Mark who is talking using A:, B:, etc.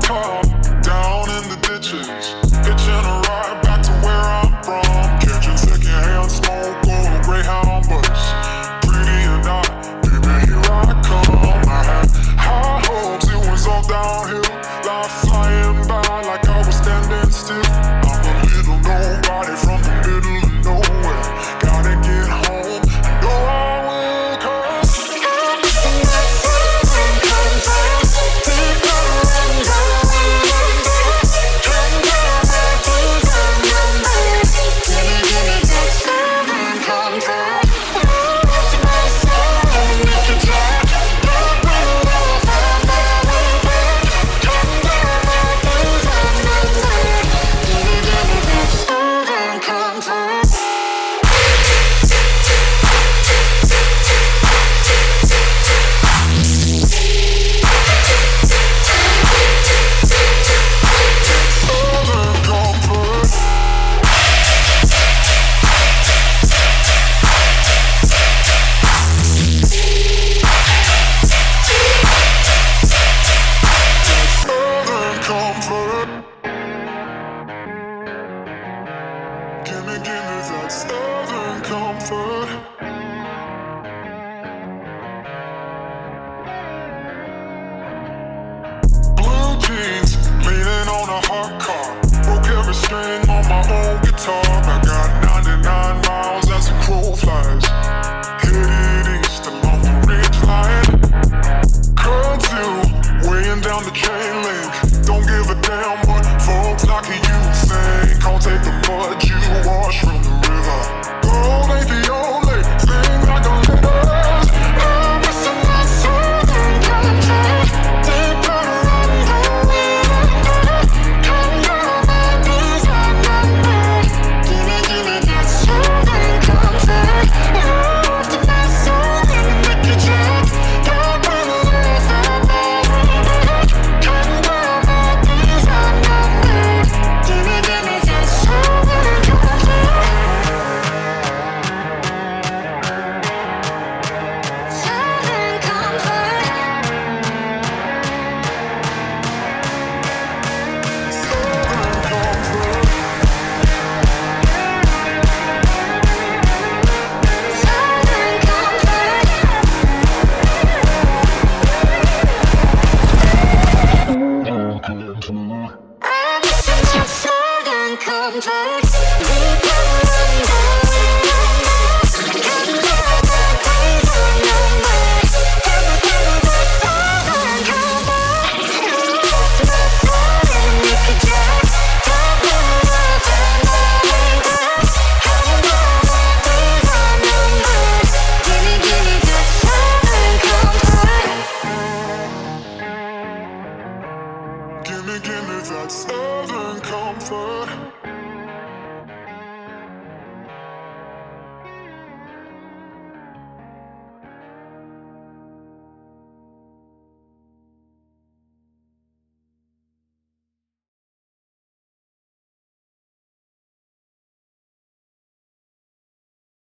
A: car down in the ditches, hitching a ride back to where I'm from. Catching secondhand smoke on a Greyhound bus. Pretty or not, baby, here I come. I had high hopes, it was all downhill. Life flying by like I was standing still. I'm a little nobody from the middle of nowhere. Gotta get home, I know I will, 'cause give me that southern comfort. Blue jeans, leaning on a hot car. Broke every string on my own guitar. I got 99 miles as the crow flies. Headed east along the ridge line. Kudzu, weighing down the chain link. Don't give a damn what for